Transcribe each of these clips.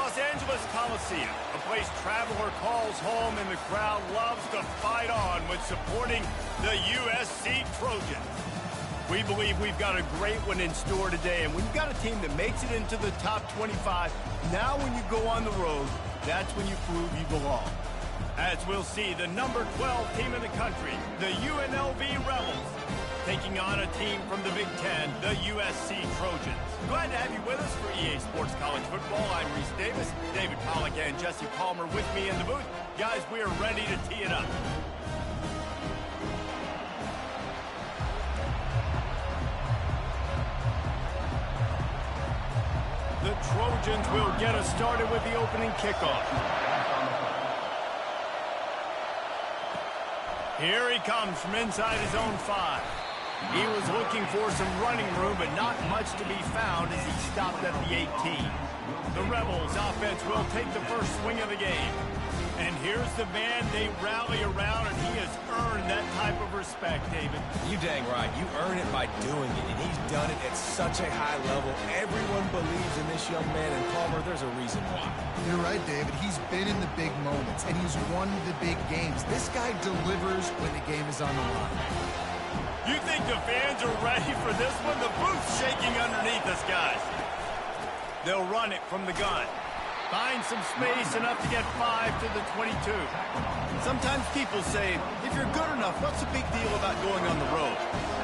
Los Angeles Coliseum, a place traveler calls home and the crowd loves to fight on when supporting the USC Trojans. We believe we've got a great one in store today, and when you've got a team that makes it into the top 25, now when you go on the road, that's when you prove you belong. As we'll see, the number 12 team in the country, the UNLV Rebels, taking on a team from the Big Ten, the USC Trojans. Glad to have you with us for EA Sports College Football. I'm Reese Davis, David Pollack and Jesse Palmer with me in the booth. Guys, we are ready to tee it up. The Trojans will get us started with the opening kickoff. Here he comes from inside his own 5. He was looking for some running room, but not much to be found as he stopped at the 18. The Rebels offense will take the first swing of the game. And here's the man they rally around, and he has earned that type of respect, David. You dang right. You earn it by doing it, and he's done it at such a high level. Everyone believes in this young man, and Palmer, there's a reason why. You're right, David. He's been in the big moments, and he's won the big games. This guy delivers when the game is on the line. You think the fans are ready for this one? The booth's shaking underneath us, guys. They'll run it from the gun. Find some space enough to get 5 to the 22. Sometimes people say, if you're good enough, what's the big deal about going on the road?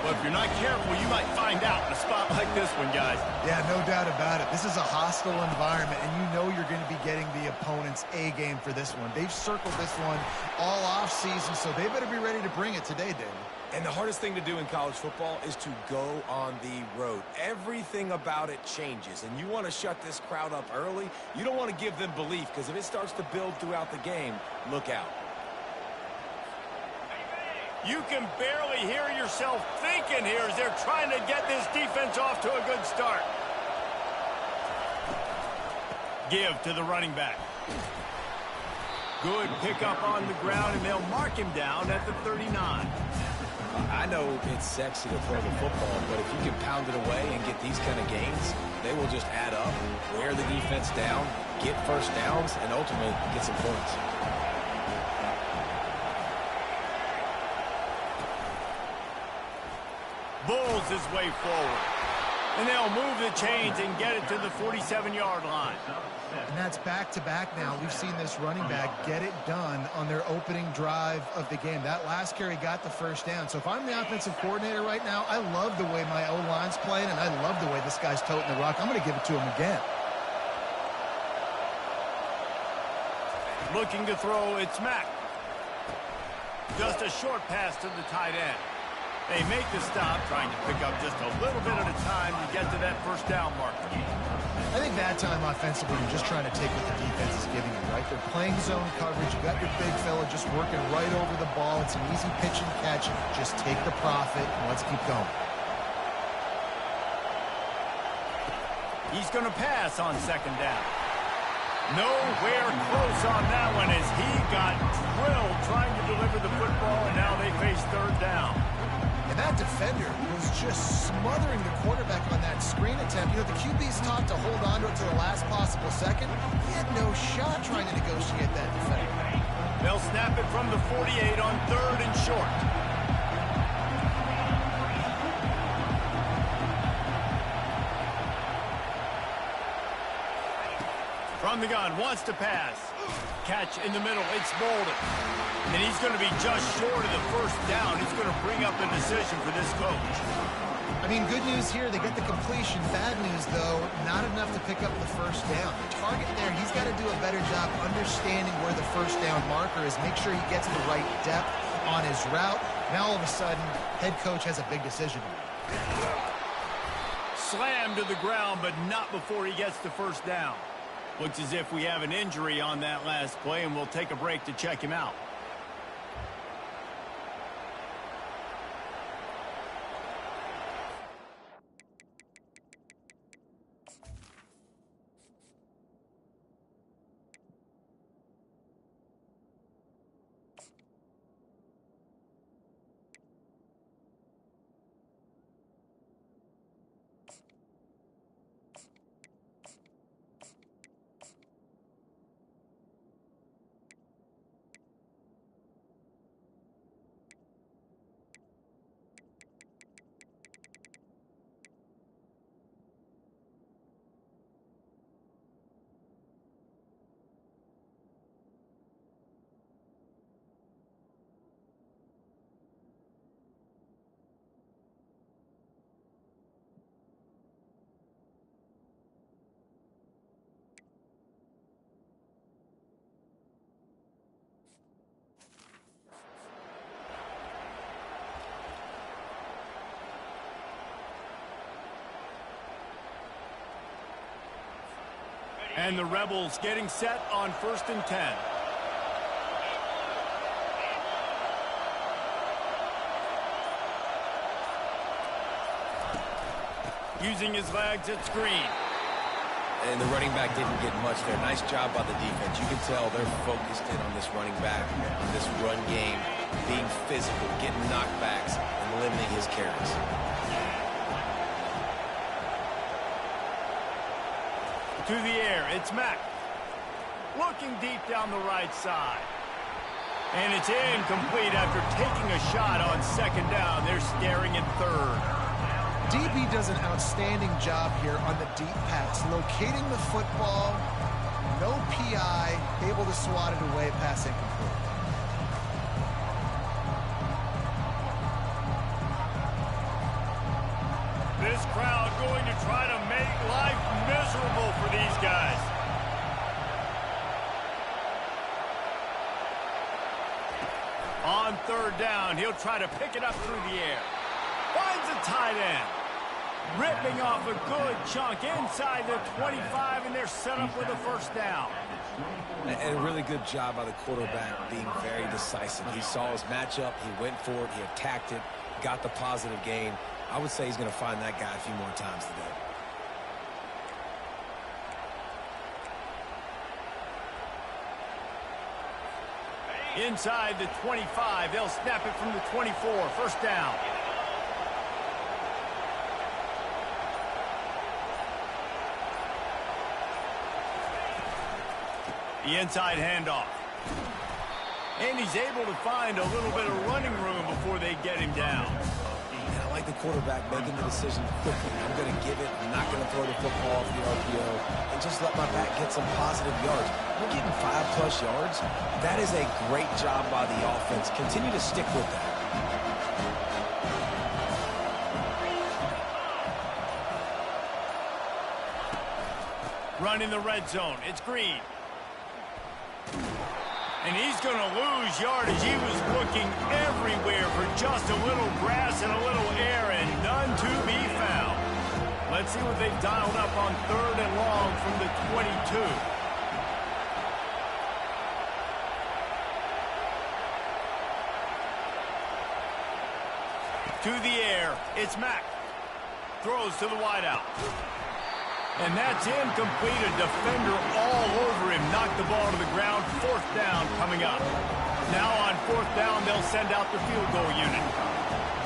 Well, if you're not careful, you might find out in a spot like this one, guys. Yeah, no doubt about it. This is a hostile environment, and you know you're going to be getting the opponent's A game for this one. They've circled this one all off season, so they better be ready to bring it today, David. And the hardest thing to do in college football is to go on the road. Everything about it changes, and you want to shut this crowd up early. You don't want to give them belief, because if it starts to build throughout the game, look out. You can barely hear yourself thinking here as they're trying to get this defense off to a good start. Give to the running back. Good pickup on the ground, and they'll mark him down at the 39. I know it's sexy to throw the football, but if you can pound it away and get these kind of gains, they will just add up, wear the defense down, get first downs, and ultimately get some points. Bulls his way forward. And they'll move the chains and get it to the 47-yard line. And that's back-to-back now. We've seen this running back get it done on their opening drive of the game. That last carry got the first down. So if I'm the offensive coordinator right now, I love the way my O-line's playing, and I love the way this guy's toting the rock. I'm going to give it to him again. Looking to throw, it's Mack. Just a short pass to the tight end. They make the stop, trying to pick up just a little bit at a time to get to that first down marker. I think that time offensively, you're just trying to take what the defense is giving you, right? They're playing zone coverage. You got your big fella just working right over the ball. It's an easy pitch and catch. Just take the profit, and let's keep going. He's going to pass on second down. Nowhere close on that one as he got drilled trying to deliver the football, and now they face third down. And that defender was just smothering the quarterback on that screen attempt. You know, the QB's taught to hold on to it to the last possible second. He had no shot trying to negotiate that defender. They'll snap it from the 48 on third and short. From the gun, wants to pass. Catch in the middle, it's Bolden. And he's going to be just short of the first down. He's going to bring up a decision for this coach. I mean, good news here, they get the completion. Bad news, though, not enough to pick up the first down. The target there, he's got to do a better job understanding where the first down marker is, make sure he gets the right depth on his route. Now, all of a sudden, head coach has a big decision. Slammed to the ground, but not before he gets the first down. Looks as if we have an injury on that last play, and we'll take a break to check him out. And the Rebels getting set on 1st and 10. Using his legs, it's Green. And the running back didn't get much there. Nice job by the defense. You can tell they're focused in on this running back, on this run game, being physical, getting knockbacks, and limiting his carries. To the air, it's Mack. Looking deep down the right side. And it's incomplete after taking a shot on 2nd down. They're staring at 3rd. DB does an outstanding job here on the deep pass, locating the football, no PI, able to swat it away, pass incomplete. This crowd going to try to make life miserable for these guys. On 3rd down, he'll try to pick it up through the air. Finds a tight end. Ripping off a good chunk inside the 25, and they're set up with a 1st down. And a really good job by the quarterback being very decisive. He saw his matchup, he went for it, he attacked it, got the positive gain. I would say he's going to find that guy a few more times today. Inside the 25, they'll snap it from the 24, 1st down. The inside handoff. And he's able to find a little bit of running room before they get him down. And I like the quarterback making the decision quickly. I'm going to give it. I'm not going to throw the football off the RPO and just let my back get some positive yards. We're getting 5+ yards. That is a great job by the offense. Continue to stick with that. Run in the red zone. It's Green. And he's going to lose yardage. He was looking everywhere for just a little grass and a little air, and none to be found. Let's see what they've dialed up on 3rd and long from the 22. To the air, it's Mack. Throws to the wideout. And that's incomplete. A defender all over him. Knocked the ball to the ground. 4th down coming up. Now on 4th down, they'll send out the field goal unit.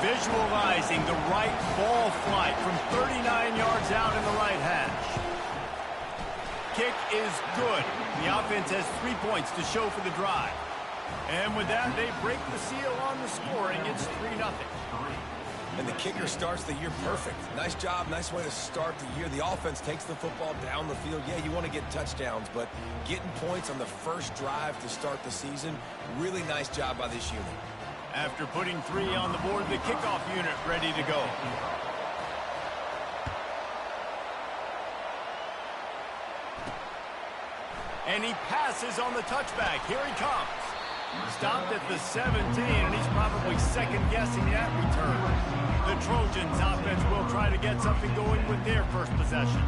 Visualizing the right ball flight from 39 yards out in the right hash. Kick is good. The offense has 3 points to show for the drive. And with that, they break the seal on the scoring. It's 3-0. And the kicker starts the year perfect. Nice job, nice way to start the year. The offense takes the football down the field. Yeah, you want to get touchdowns, but getting points on the first drive to start the season, really nice job by this unit. After putting 3 on the board, the kickoff unit ready to go. And he passes on the touchback. Here he comes. Stopped at the 17, and he's probably second-guessing that return. The Trojans offense will try to get something going with their first possession.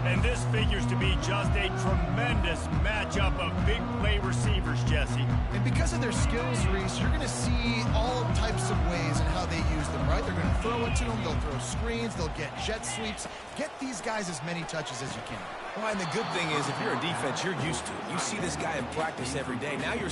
And this figures to be just a tremendous matchup of big play receivers, Jesse. And because of their skills, Reese, you're going to see all types of ways in how they use them, right? They're going to throw it to them, they'll throw screens, they'll get jet sweeps. Get these guys as many touches as you can. Well, and the good thing is, if you're a defense, you're used to it. You see this guy in practice every day. Now you're...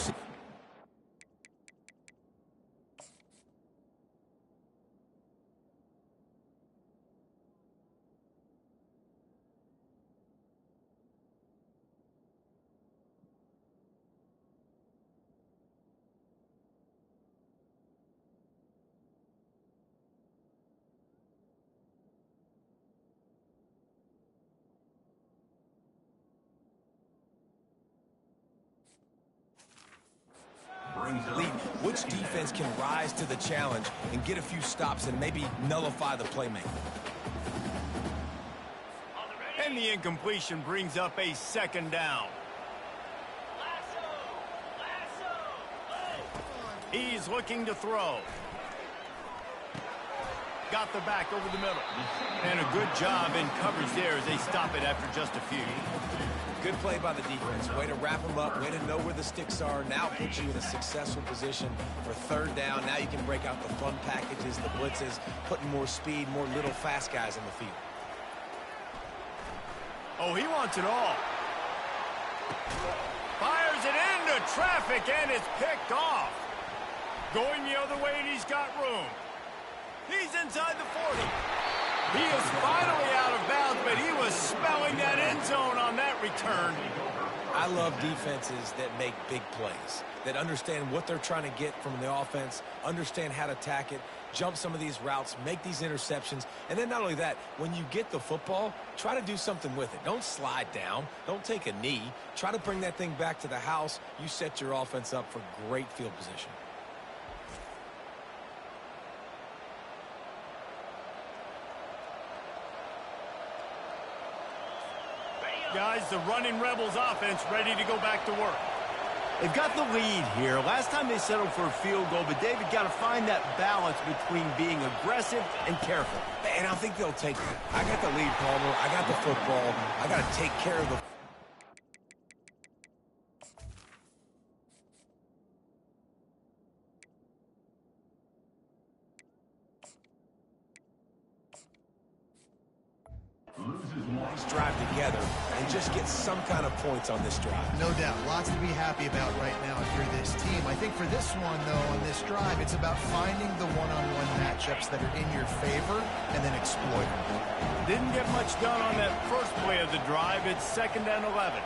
Which defense can rise to the challenge and get a few stops and maybe nullify the playmaker? And the incompletion brings up a 2nd down. He's looking to throw. Got the back over the middle. And a good job in coverage there as they stop it after just a few. Good play by the defense. Way to wrap them up. Way to know where the sticks are. Now puts you in a successful position for third down. Now you can break out the fun packages, the blitzes, putting more speed, more little fast guys in the field. Oh, he wants it all. Fires it into traffic, and it's picked off. Going the other way, and he's got room. He's inside the 40. He is finally out of bounds, but he was smelling that end zone on that return. I love defenses that make big plays, that understand what they're trying to get from the offense, understand how to attack it, jump some of these routes, make these interceptions, and then not only that, when you get the football, try to do something with it. Don't slide down. Don't take a knee. Try to bring that thing back to the house. You set your offense up for great field position. Guys, the running Rebels offense ready to go back to work. They've got the lead here. Last time they settled for a field goal, but David got to find that balance between being aggressive and careful. And I think they'll take it. I got the lead, Palmer. I got the football. I got to take care of the... Nice drive together and just get some kind of points on this drive. No doubt. Lots to be happy about right now if you're this team. I think for this one, though, on this drive, it's about finding the one-on-one matchups that are in your favor and then exploit them. Didn't get much done on that first play of the drive. It's 2nd and 11.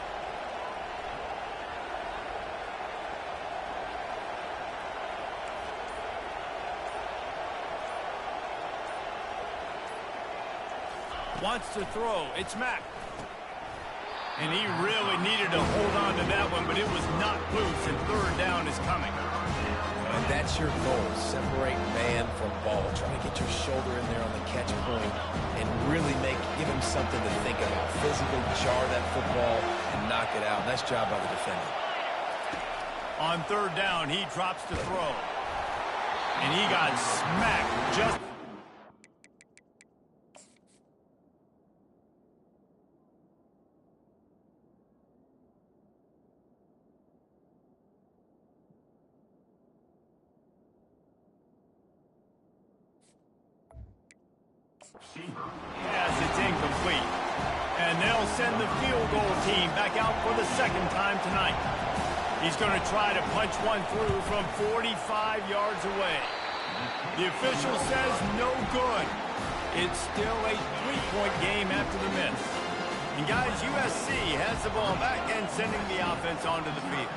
Wants to throw. It's Mack. And he really needed to hold on to that one, but it was not loose, and third down is coming. And that's your goal. Separate man from ball. Try to get your shoulder in there on the catch point and really give him something to think about. Physically jar that football and knock it out. Nice job by the defender. On third down, he drops to throw. And he got smacked just... Yes, it's incomplete. And they'll send the field goal team back out for the 2nd time tonight. He's going to try to punch one through from 45 yards away. The official says no good. It's still a 3-point game after the miss. And guys, USC has the ball back and sending the offense onto the field.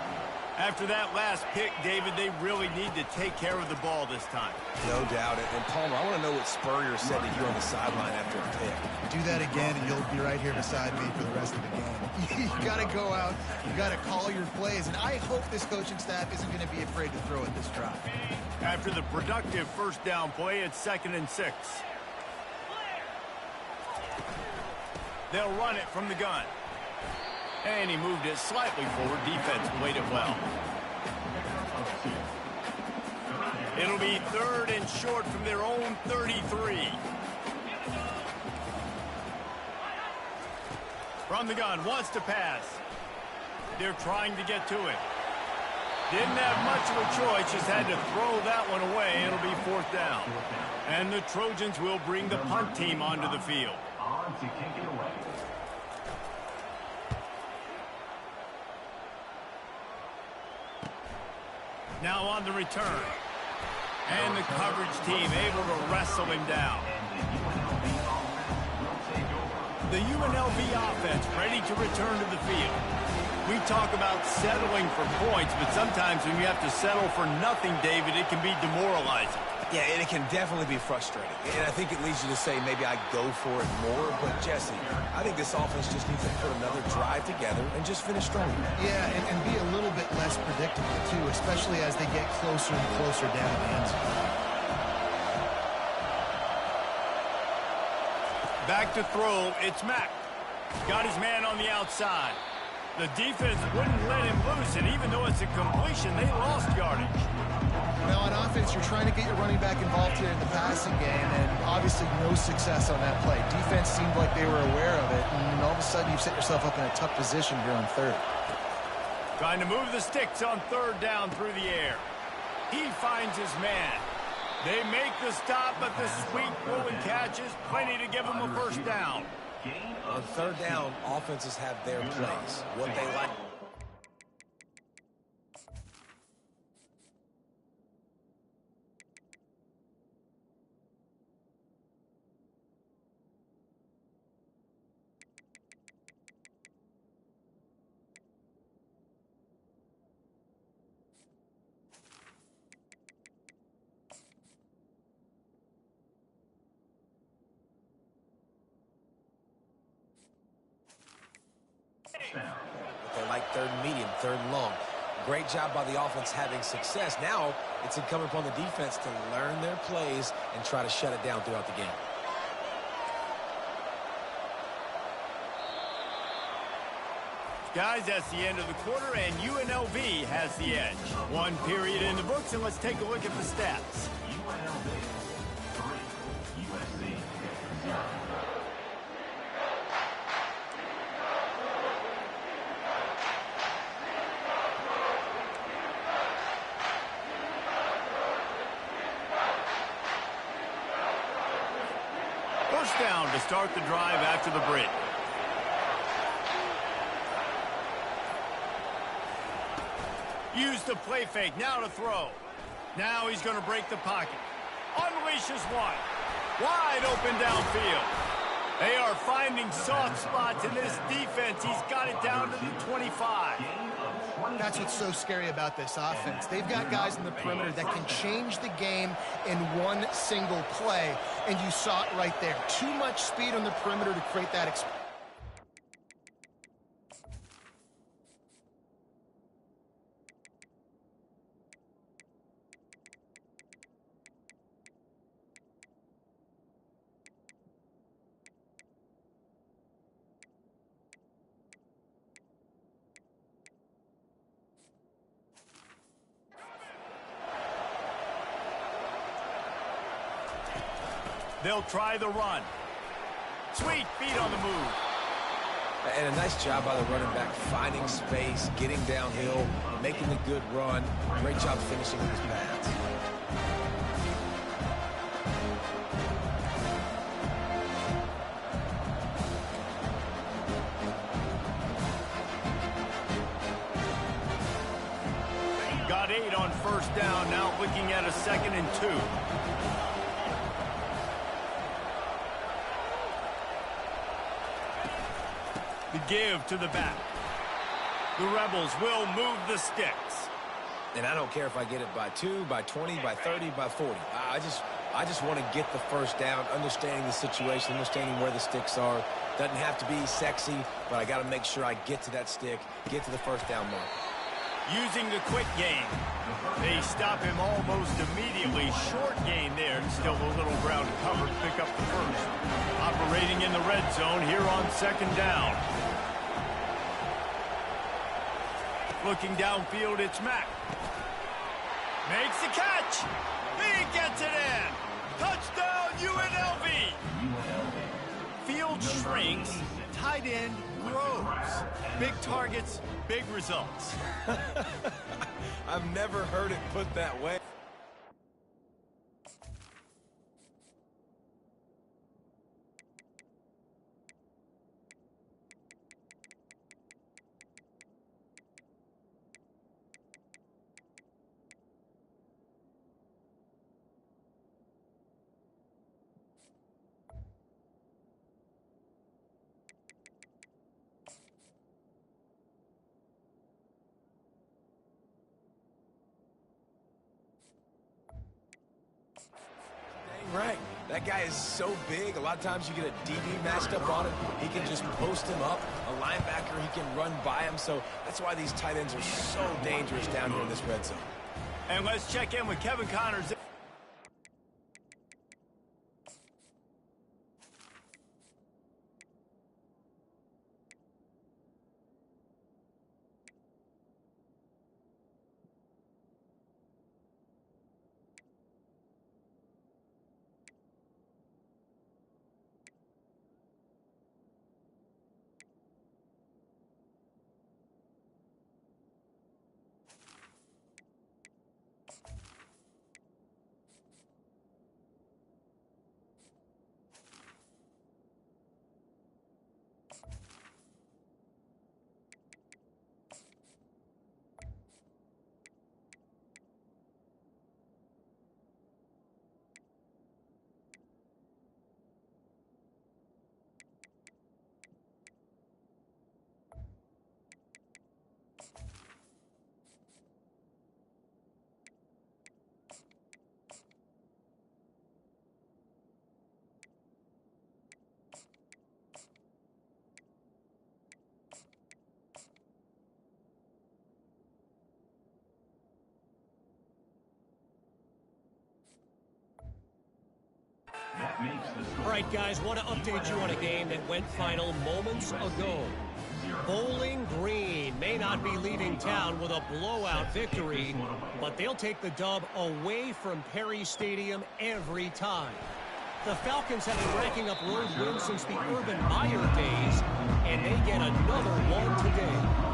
After that last pick, David, they really need to take care of the ball this time. No doubt. And Palmer, I want to know what Spurrier said to you on the sideline after a pick. Do that again, and you'll be right here beside me for the rest of the game. You got to go out. You got to call your plays. And I hope this coaching staff isn't going to be afraid to throw at this drive. After the productive first down play, it's 2nd and 6. They'll run it from the gun. And he moved it slightly forward. Defense played it well. It'll be 3rd and short from their own 33. From the gun, wants to pass. They're trying to get to it. Didn't have much of a choice, just had to throw that one away. It'll be 4th down. And the Trojans will bring the punt team onto the field. On to kick it away. Now on the return. And the coverage team able to wrestle him down. The UNLV offense ready to return to the field. We talk about settling for points, but sometimes when you have to settle for nothing, David, it can be demoralizing. Yeah, and it can definitely be frustrating. And I think it leads you to say maybe I go for it more. But, Jesse, I think this offense just needs to put another drive together and just finish strong. Yeah, and be a little bit less predictable, too, especially as they get closer and closer down the end zone. Back to throw, it's Mack. Got his man on the outside. The defense wouldn't let him loose, and even though it's a completion, they lost yardage. Now, on offense, you're trying to get your running back involved here in the passing game, and obviously no success on that play. Defense seemed like they were aware of it, and all of a sudden you've set yourself up in a tough position here on third. Trying to move the sticks on third down through the air. He finds his man. They make the stop, but the sweet throw and catch is plenty to give them a first down. On third down, offenses have their plays, what they like. They like third and medium, third and long. Great job by the offense having success. Now it's incumbent upon the defense to learn their plays and try to shut it down throughout the game. Guys, that's the end of the quarter, and UNLV has the edge. One period in the books, and let's take a look at the stats. UNLV 3, USC 0. First down to start the drive after the break. Use the play fake, now to throw. Now he's going to break the pocket. Unleashes one. Wide open downfield. They are finding soft spots in this defense. He's got it down to the 25. That's what's so scary about this offense. They've got guys in the perimeter that can change the game in one single play, and you saw it right there. Too much speed on the perimeter to create that experience. They'll try the run. Sweet feet on the move. And a nice job by the running back, finding space, getting downhill, making a good run. Great job finishing with his pads. Got 8 on first down, now looking at a 2nd and 2. The give to the back. The Rebels will move the sticks. And I don't care if I get it by 2, by 20, by 30, by 40. I just want to get the first down, understanding the situation, understanding where the sticks are. Doesn't have to be sexy, but I got to make sure I get to that stick, get to the first down mark. Using the quick game. They stop him almost immediately. Short gain there, and still a little ground to cover to pick up the first. Operating in the red zone here on 2nd down. Looking downfield, it's Mack. Makes the catch. He gets it in. Touchdown, UNLV. Field shrinks. Tight end grows. Big targets, big results. I've never heard it put that way. Right. That guy is so big. A lot of times you get a DB matched up on him. He can just post him up. A linebacker, he can run by him. So that's why these tight ends are so dangerous down here in this red zone. And let's check in with Kevin Connors. All right, guys, want to update you on a game that went final moments ago. Bowling Green may not be leaving town with a blowout victory, but they'll take the dub away from Perry Stadium every time. The Falcons have been racking up road wins since the Urban Meyer days, and they get another one today.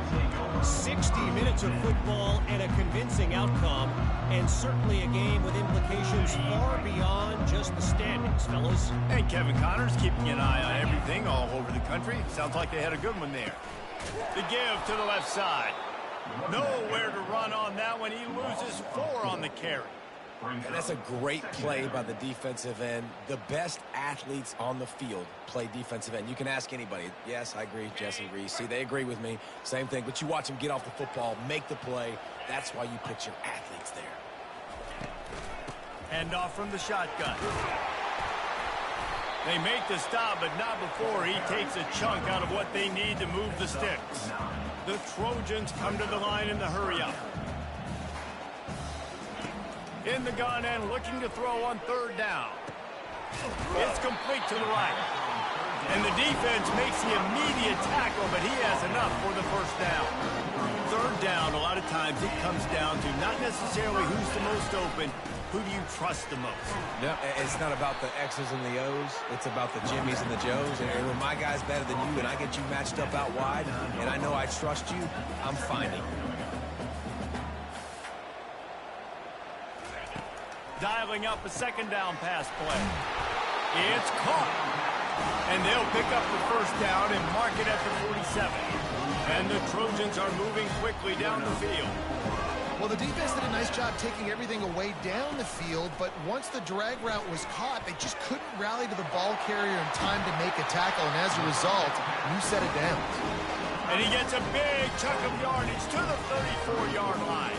60 minutes of football and a convincing outcome, and certainly a game with implications far beyond just the standings, fellas. And Kevin Connors keeping an eye on everything all over the country. Sounds like they had a good one there. The give to the left side. Nowhere to run on that one. He loses 4 on the carry. And that's a great play by the defensive end. The best athletes on the field play defensive end. You can ask anybody. Yes, I agree, Jesse Reese. See, they agree with me. Same thing. But you watch them get off the football, make the play. That's why you put your athletes there. Hand off from the shotgun. They make the stop, but not before he takes a chunk out of what they need to move the sticks. The Trojans come to the line in the hurry-up. In the gun and looking to throw on 3rd down. It's complete to the right. And the defense makes the immediate tackle, but he has enough for the 1st down. 3rd down, a lot of times it comes down to not necessarily who's the most open, who do you trust the most? No, it's not about the X's and the O's. It's about the Jimmys and the Joes. And when my guy's better than you and I get you matched up out wide, and I know I trust you, I'm finding you. Dialing up a 2nd down pass play. It's caught. And they'll pick up the 1st down and mark it at the 47. And the Trojans are moving quickly down the field. Well, the defense did a nice job taking everything away down the field, but once the drag route was caught, they just couldn't rally to the ball carrier in time to make a tackle, and as a result, you set it down. And he gets a big chunk of yardage to the 34-yard line.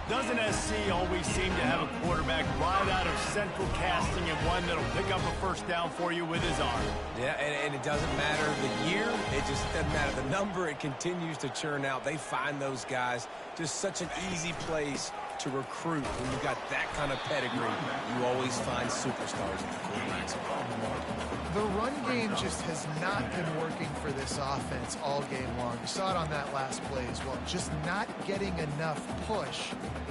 Doesn't SC always seem to have a quarterback right out of central casting and one that'll pick up a 1st down for you with his arm? Yeah, and it doesn't matter the year. It just doesn't matter the number. It continues to churn out. They find those guys. Just such an easy place to recruit. When you've got that kind of pedigree, you always find superstars at the quarterbacks. The run game just has not been working for this offense all game long. You saw it on that last play as well. Just not getting enough push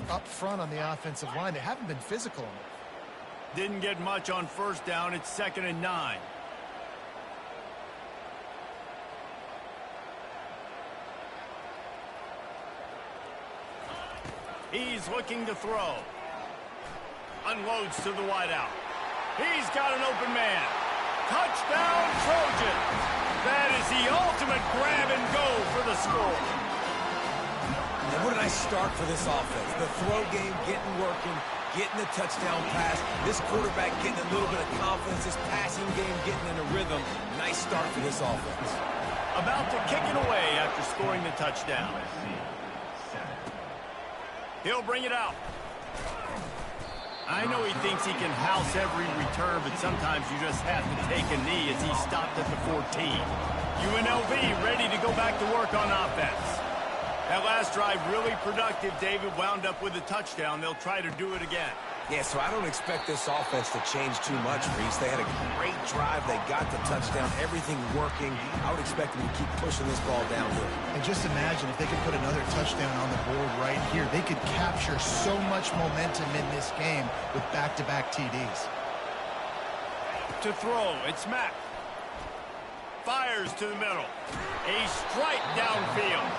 up front on the offensive line. They haven't been physical enough. Didn't get much on 1st down. It's 2nd and 9. He's looking to throw. Unloads to the wideout. He's got an open man. Touchdown, Trojans. That is the ultimate grab and go for the score. And what a nice start for this offense. The throw game getting working, getting the touchdown pass. This quarterback getting a little bit of confidence. This passing game getting in a rhythm. Nice start for this offense. About to kick it away after scoring the touchdown. He'll bring it out. I know he thinks he can house every return, but sometimes you just have to take a knee as he stopped at the 14. UNLV ready to go back to work on offense. That last drive really productive. David wound up with a touchdown. They'll try to do it again. Yeah, so I don't expect this offense to change too much, Reese. They had a great drive. They got the touchdown. Everything working. I would expect them to keep pushing this ball downhill. And just imagine if they could put another touchdown on the board right here. They could capture so much momentum in this game with back-to-back TDs. To throw, it's Mack. Fires to the middle. A strike downfield.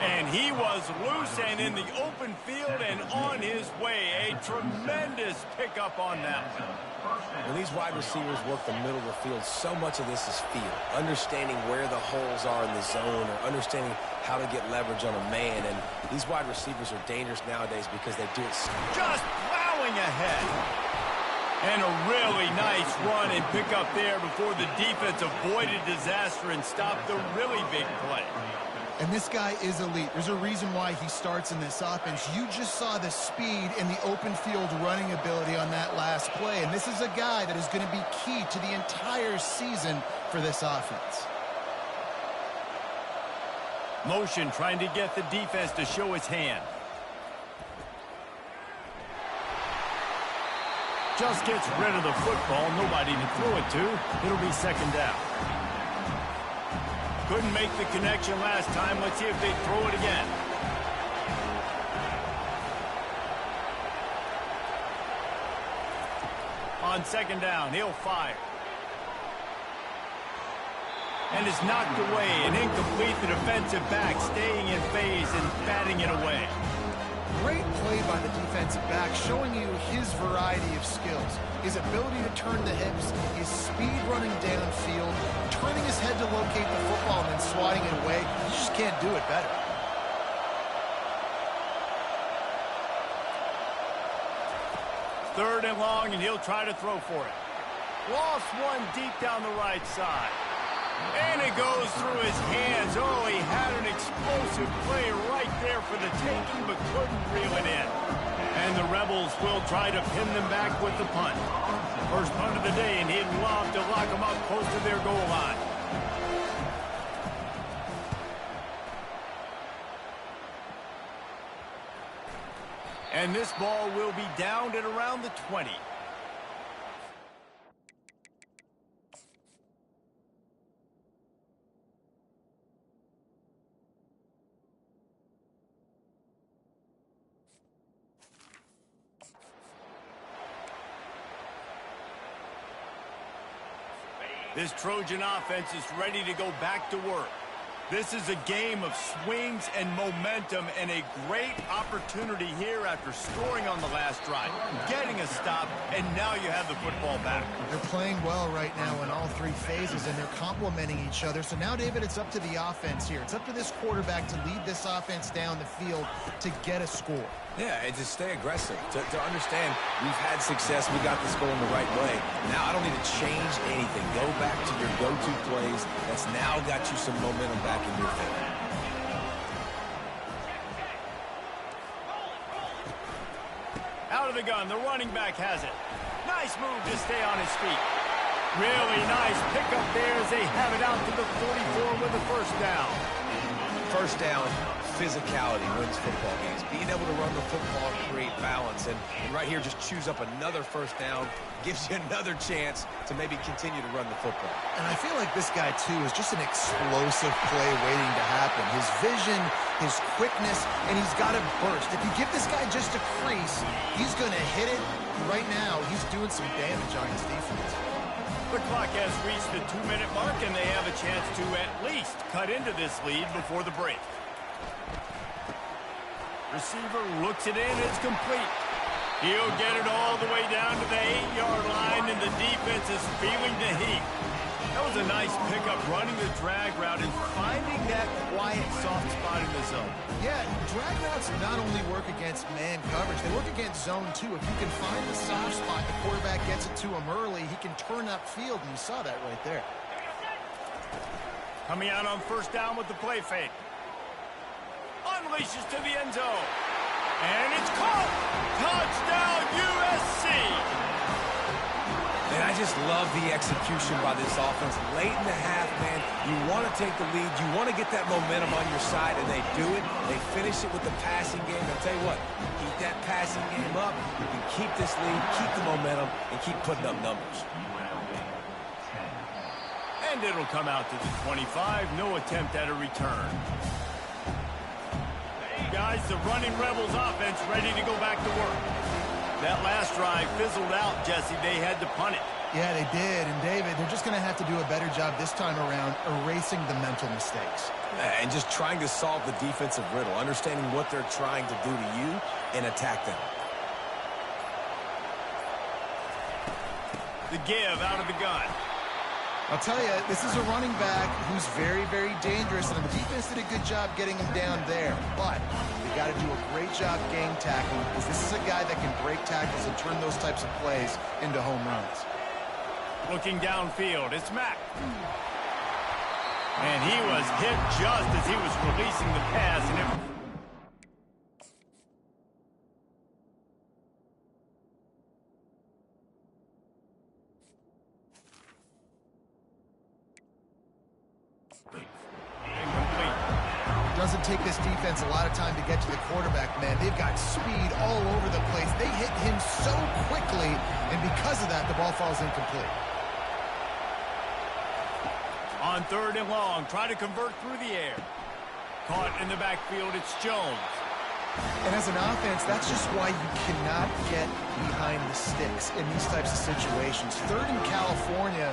And he was loose and in the open field and on his way. A tremendous pickup on that one. When these wide receivers work the middle of the field, so much of this is feel. Understanding where the holes are in the zone or understanding how to get leverage on a man. And these wide receivers are dangerous nowadays because they do it. Just plowing ahead. And a really nice run and pick up there before the defense avoided disaster and stopped the really big play. And this guy is elite. There's a reason why he starts in this offense. You just saw the speed and the open field running ability on that last play. And this is a guy that is going to be key to the entire season for this offense. Motion trying to get the defense to show its hand. Just gets rid of the football. Nobody to throw it to. It'll be second down. Couldn't make the connection last time. Let's see if they throw it again. On second down, he'll fire. And it's knocked away and incomplete. The defensive back staying in phase and batting it away. Great play by the defensive back, showing you his variety of skills. His ability to turn the hips, his speed running downfield, turning his head to locate the football and then swatting it away. You just can't do it better. Third and long, and he'll try to throw for it. Lost one deep down the right side. And it goes through his hands. Oh, he had an explosive play right there for the taking, but couldn't reel it in. And the Rebels will try to pin them back with the punt. First punt of the day, and he'd love to lock them up close to their goal line. And this ball will be downed at around the 20. This Trojan offense is ready to go back to work. This is a game of swings and momentum, and a great opportunity here after scoring on the last drive, getting a stop, and now you have the football back. They're playing well right now in all three phases, and they're complementing each other. So now, David, it's up to the offense here. It's up to this quarterback to lead this offense down the field to get a score. Yeah, and to stay aggressive, to understand we've had success, we got this going the right way. Now I don't need to change anything. Go back to your go-to plays. That's now got you some momentum back in your favor. Out of the gun, the running back has it. Nice move to stay on his feet. Really nice pickup there as they have it out to the 44 with a first down. First down, physicality wins football games. Being able to run the football, create balance, and right here just choose up another first down, gives you another chance to maybe continue to run the football. And I feel like this guy, too, is just an explosive play waiting to happen. His vision, his quickness, and he's got a burst. If you give this guy just a crease, he's going to hit it. Right now, he's doing some damage on his defense. The clock has reached the 2-minute mark, and they have a chance to at least cut into this lead before the break. Receiver looks it in. It's complete. He'll get it all the way down to the 8-yard line, and the defense is feeling the heat. That was a nice pickup, running the drag route and finding that quiet, soft spot in the zone. Yeah, drag routes not only work against man coverage, they work against zone too. If you can find the soft spot, the quarterback gets it to him early, he can turn upfield, and you saw that right there. Coming out on first down with the play fake. Unleashes to the end zone. And it's caught! Touchdown, USC! And I just love the execution by this offense. Late in the half, man, you want to take the lead. You want to get that momentum on your side, and they do it. They finish it with the passing game. I'll tell you what, keep that passing game up. You can keep this lead, keep the momentum, and keep putting up numbers. And it'll come out to the 25. No attempt at a return. Guys, the running Rebels offense ready to go back to work. That last drive fizzled out, Jesse. They had to punt it. Yeah, they did. And, David, they're just going to have to do a better job this time around erasing the mental mistakes. And just trying to solve the defensive riddle, understanding what they're trying to do to you and attack them. The give out of the gun. I'll tell you, this is a running back who's very, very dangerous, and the defense did a good job getting him down there. But they got to do a great job game tackling, because this is a guy that can break tackles and turn those types of plays into home runs. Looking downfield, it's Mack. And he was hit just as he was releasing the pass, and it... Doesn't take this defense a lot of time to get to the quarterback, man. They've got speed all over the place. They hit him so quickly, and and because of that, the ball falls incomplete. On 3rd and long, try to convert through the air. Caught in the backfield, it's Jones. And as an offense, that's just why you cannot get behind the sticks in these types of situations. 3rd in California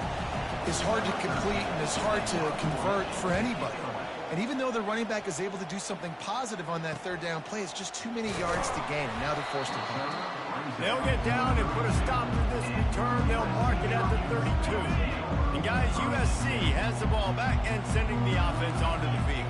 is hard to complete and is hard to convert for anybody. And even though the running back is able to do something positive on that 3rd down play, it's just too many yards to gain, and now they're forced to punt. They'll get down and put a stop to this return. They'll mark it at the 32. And guys, USC has the ball back and sending the offense onto the field.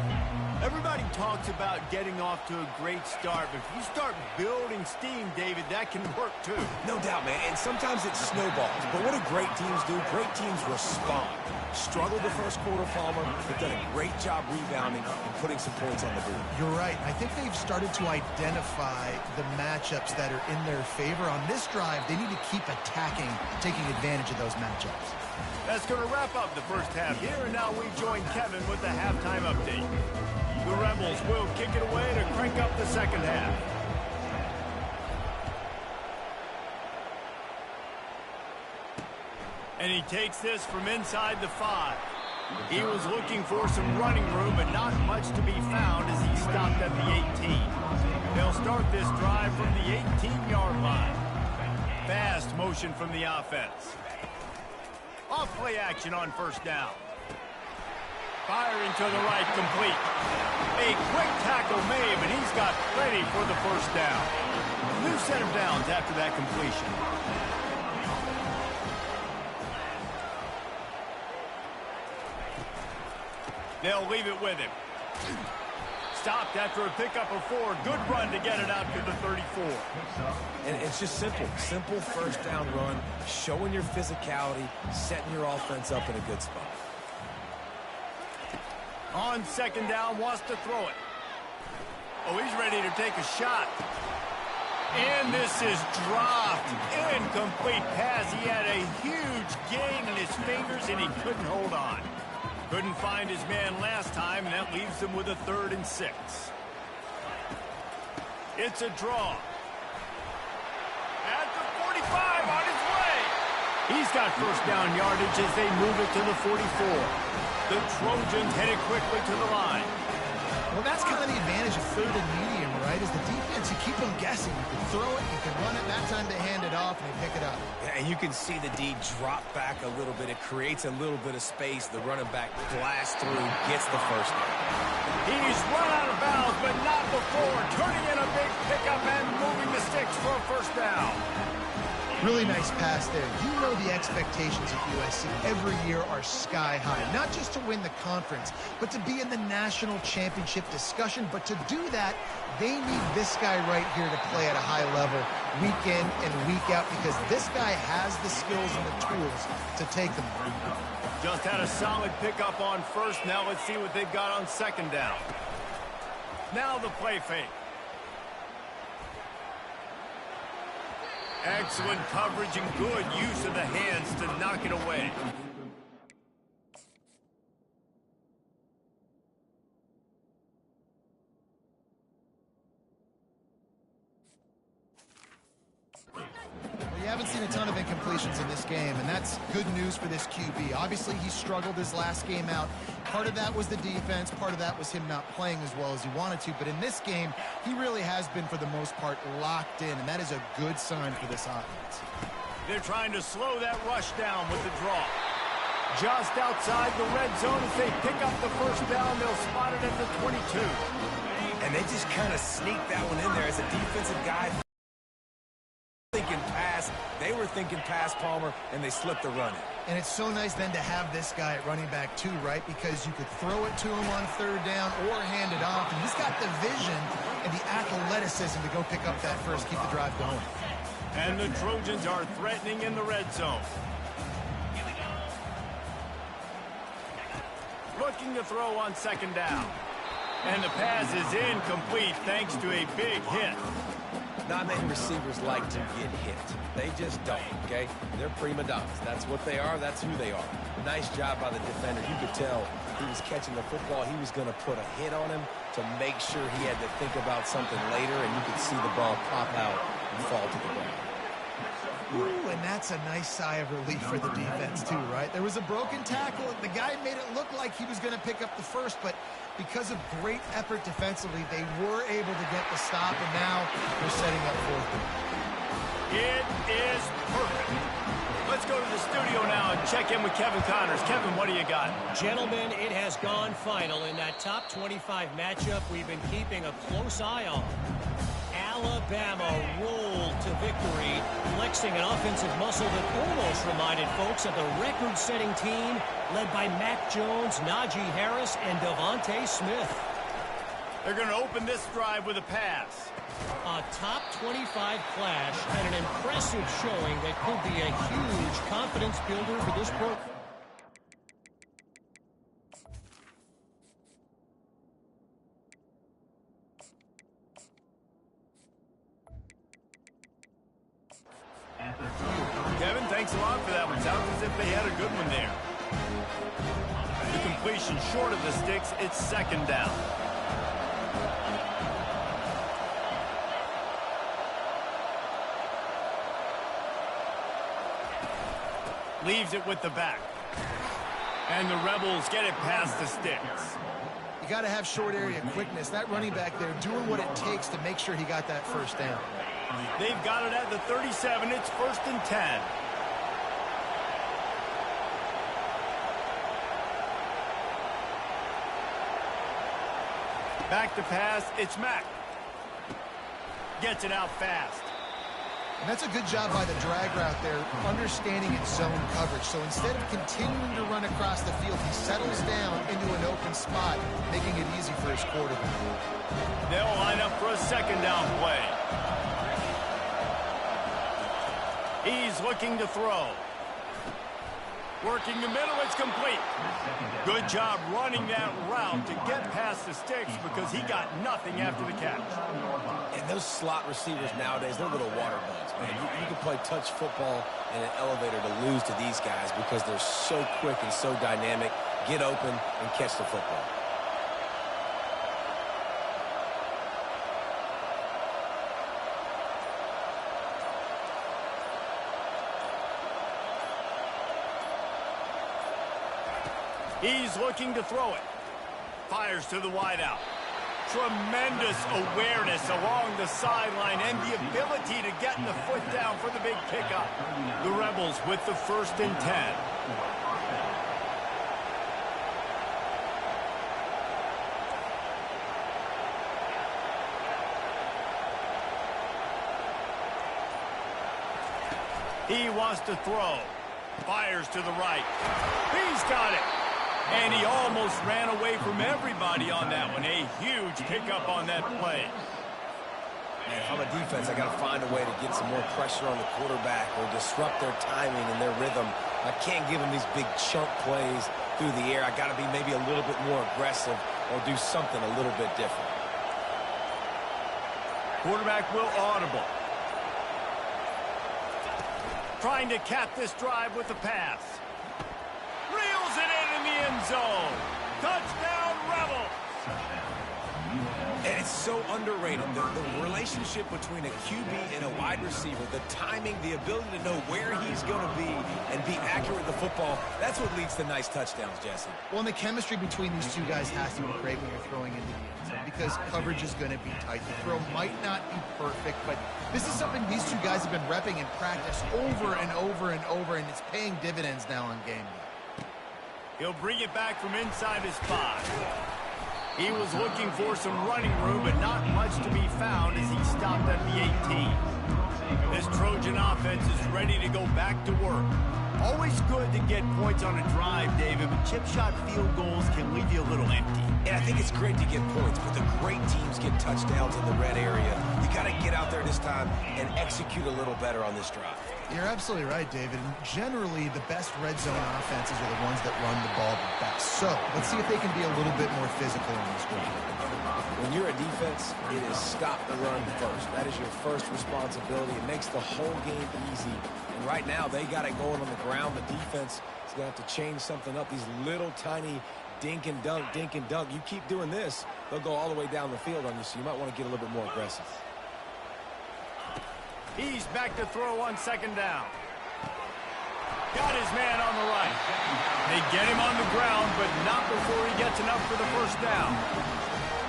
Everybody talks about getting off to a great start, but if you start building steam, David, that can work too. No doubt, man, and sometimes it snowballs. But what do great teams do? Great teams respond. Struggled the first quarter, Palmer, but done a great job rebounding and putting some points on the board. You're right. I think they've started to identify the matchups that are in their favor. On this drive, they need to keep attacking, taking advantage of those matchups. That's going to wrap up the first half here, and now we join Kevin with the halftime update. The Rebels will kick it away to crank up the second half. And he takes this from inside the 5. He was looking for some running room, but not much to be found as he stopped at the 18. They'll start this drive from the 18-yard line. Fast motion from the offense. Off play action on 1st down. Firing to the right, complete. A quick tackle made, but he's got plenty for the 1st down. New set of downs after that completion. They'll leave it with him. Stopped after a pickup of 4. Good run to get it out to the 34. And it's just simple. Simple 1st down run, showing your physicality, setting your offense up in a good spot. On 2nd down, wants to throw it. Oh, he's ready to take a shot. And this is dropped. Incomplete pass. He had a huge gain in his fingers, and he couldn't hold on. Couldn't find his man last time, and that leaves him with a 3rd and 6. It's a draw. At the 45, on his way. He's got 1st down yardage as they move it to the 44. The Trojans headed quickly to the line. Well, that's kind of the advantage of 3rd and medium, right? Is the defense, you keep them guessing. You can throw it, you can run it. That time they hand it off and they pick it up. Yeah, and you can see the D drop back a little bit. It creates a little bit of space. The running back blasts through, gets the 1st down. He's run out of bounds, but not before. Turning in a big pickup and moving the sticks for a 1st down. Really nice pass there. You know the expectations of USC every year are sky high. Not just to win the conference, but to be in the national championship discussion. But to do that, they need this guy right here to play at a high level week in and week out, because this guy has the skills and the tools to take them. Just had a solid pickup on 1st. Now let's see what they've got on 2nd down. Now the play fake. Excellent coverage and good use of the hands to knock it away. Well, you haven't seen a ton of incompletions in this game, and that's good news for this QB. Obviously, he struggled his last game out. Part of that was the defense. Part of that was him not playing as well as he wanted to. But in this game, he really has been, for the most part, locked in, and that is a good sign for this offense. They're trying to slow that rush down with the draw. Just outside the red zone as they pick up the 1st down. They'll spot it at the 22. And they just kind of sneak that one in there as a defensive guy. Thinking pass, they were thinking pass, Palmer, and they slipped the run in. And it's so nice then to have this guy at running back too, right? Because you could throw it to him on 3rd down or hand it off, and he's got the vision and the athleticism to go pick up that 1st, keep the drive going. And the Trojans are threatening in the red zone. Looking to throw on 2nd down. And the pass is incomplete thanks to a big hit. Not many receivers like to get hit. They just don't, okay? They're prima donnas. That's what they are. That's who they are. Nice job by the defender. You could tell he was catching the football. He was going to put a hit on him to make sure he had to think about something later, and you could see the ball pop out and fall to the ground. Ooh, and that's a nice sigh of relief for the defense too, right? There was a broken tackle. The guy made it look like he was going to pick up the first, but because of great effort defensively, they were able to get the stop, and now they're setting up fourth down. It is perfect. Let's go to the studio now and check in with Kevin Connors. Kevin, what do you got? Gentlemen, it has gone final in that top 25 matchup we've been keeping a close eye on. Alabama rolled to victory, flexing an offensive muscle that almost reminded folks of the record-setting team led by Mac Jones, Najee Harris, and Devontae Smith. They're going to open this drive with a pass. A top 25 clash and an impressive showing that could be a huge confidence builder for this program. Kevin, thanks a lot for that one. Sounds as if they had a good one there. The completion short of the sticks. It's second down. Leaves it with the back. And the Rebels get it past the sticks. You got to have short area quickness. That running back there doing what it takes to make sure he got that first down. They've got it at the 37. It's 1st and 10. Back to pass. It's Mack. Gets it out fast. And that's a good job by the drag route there, understanding its zone coverage. So instead of continuing to run across the field, he settles down into an open spot, making it easy for his quarterback. They'll line up for a second down play. He's looking to throw. Working the middle, it's complete. Good job running that route to get past the sticks because he got nothing after the catch. And those slot receivers nowadays, they're little water bugs, man. You can play touch football in an elevator to lose to these guys because they're so quick and so dynamic. Get open and catch the football. He's looking to throw it. Fires to the wideout. Tremendous awareness along the sideline and the ability to get the foot down for the big pickup. The Rebels with the 1st and 10. He wants to throw. Fires to the right. He's got it. And he almost ran away from everybody on that one. A huge pickup on that play. Man, if I'm a defense, I got to find a way to get some more pressure on the quarterback or disrupt their timing and their rhythm. I can't give them these big chunk plays through the air. I got to be maybe a little bit more aggressive or do something a little bit different. Quarterback will audible. Trying to cap this drive with the pass. Reels it in the end zone. Touchdown, Rebels. And it's so underrated. The relationship between a QB and a wide receiver, the timing, the ability to know where he's going to be and be accurate with the football, that's what leads to nice touchdowns, Jesse. Well, and the chemistry between these two guys has to be great when you're throwing into the end zone because coverage is going to be tight. The throw might not be perfect, but this is something these two guys have been repping in practice over and over and over, and it's paying dividends now on game day. He'll bring it back from inside his 5. He was looking for some running room, but not much to be found as he stopped at the 18. This Trojan offense is ready to go back to work. Always good to get points on a drive, David, but chip shot field goals can leave you a little empty. And I think it's great to get points, but the great teams get touchdowns in the red area. You got to get out there this time and execute a little better on this drive. You're absolutely right, David. And generally, the best red zone offenses are the ones that run the ball the best. So let's see if they can be a little bit more physical on this one. When you're a defense, it is stop the run first. That is your first responsibility. It makes the whole game easy. And right now, they got it going on the ground. The defense is going to have to change something up. These little tiny dink and dunk, dink and dunk. You keep doing this, they'll go all the way down the field on you, so you might want to get a little bit more aggressive. He's back to throw on second down. Got his man on the right. They get him on the ground, but not before he gets enough for the first down.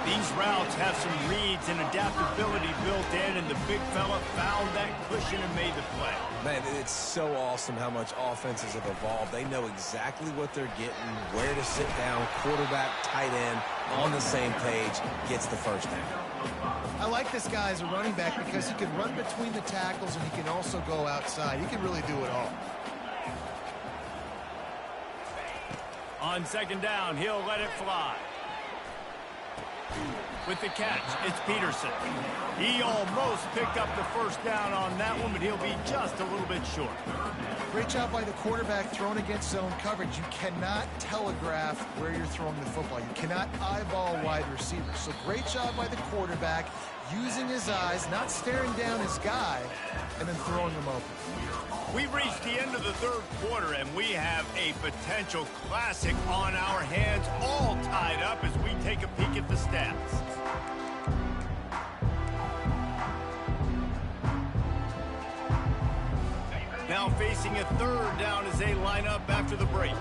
These routes have some reads and adaptability built in, and the big fella found that cushion and made the play. Man, it's so awesome how much offenses have evolved. They know exactly what they're getting, where to sit down, quarterback, tight end, on the same page, gets the first down. I like this guy as a running back because he can run between the tackles and he can also go outside. He can really do it all. On second down, he'll let it fly. With the catch, it's Peterson. He almost picked up the first down on that one, but he'll be just a little bit short. Great job by the quarterback thrown against zone coverage. You cannot telegraph where you're throwing the football. You cannot eyeball wide receivers. So great job by the quarterback using his eyes, not staring down his guy, and then throwing him open. We've reached the end of the third quarter, and we have a potential classic on our hands, all tied up as we take a peek at the stats. Now facing a third down as they line up after the break.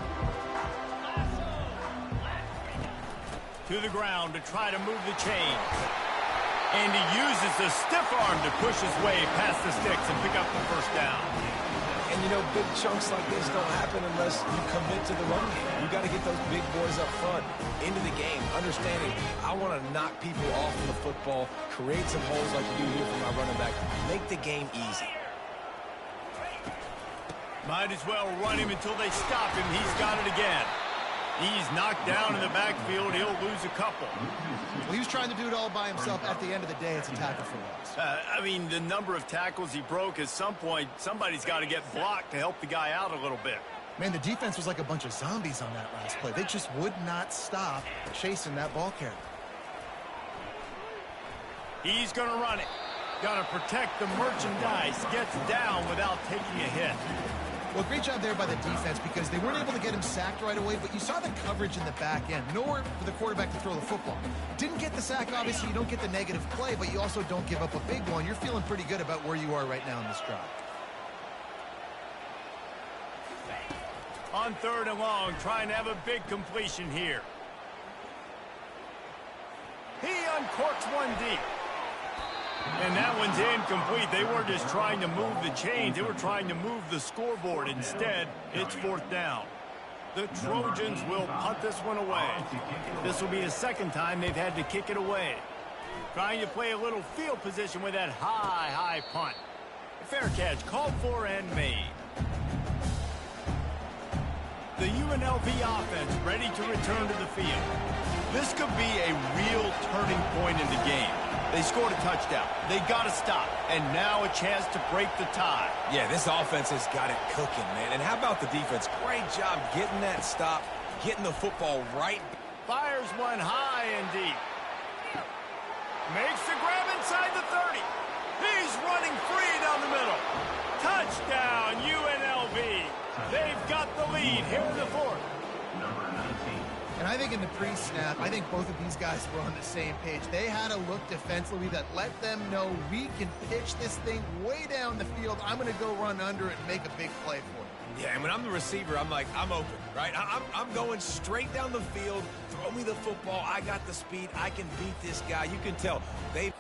To the ground to try to move the chains. And he uses the stiff arm to push his way past the sticks and pick up the first down. And, you know, big chunks like this don't happen unless you commit to the run game. You got to get those big boys up front into the game, understanding I want to knock people off of the football, create some holes like you do here for my running back, make the game easy. Might as well run him until they stop him. He's got it again. He's knocked down in the backfield. He'll lose a couple. Well, he was trying to do it all by himself. At the end of the day, it's a tackle for loss. I mean, the number of tackles he broke, at some point, somebody's got to get blocked to help the guy out a little bit. Man, the defense was like a bunch of zombies on that last play. They just would not stop chasing that ball carrier. He's going to run it. Got to protect the merchandise. Gets down without taking a hit. Well, great job there by the defense because they weren't able to get him sacked right away, but you saw the coverage in the back end. Nowhere for the quarterback to throw the football. Didn't get the sack, obviously. You don't get the negative play, but you also don't give up a big one. You're feeling pretty good about where you are right now in this drive. On third and long, trying to have a big completion here. He uncorks one deep. And that one's incomplete. They weren't just trying to move the chains. They were trying to move the scoreboard. Instead, it's fourth down. The Trojans will punt this one away. This will be the second time they've had to kick it away. Trying to play a little field position with that high punt. Fair catch, called for and made. The UNLV offense ready to return to the field. This could be a real turning point in the game. They scored a touchdown. They got to stop. And now a chance to break the tie. Yeah, this offense has got it cooking, man. And how about the defense? Great job getting that stop, getting the football right. Fires one high and deep. Makes the grab inside the 30. He's running free down the middle. Touchdown, UNLV. They've got the lead here in the fourth. And I think in the pre-snap, I think both of these guys were on the same page. They had a look defensively that let them know we can pitch this thing way down the field. I'm going to go run under it and make a big play for it. Yeah, and when I'm the receiver, I'm like, I'm open, right? I'm going straight down the field. Throw me the football. I got the speed. I can beat this guy. You can tell they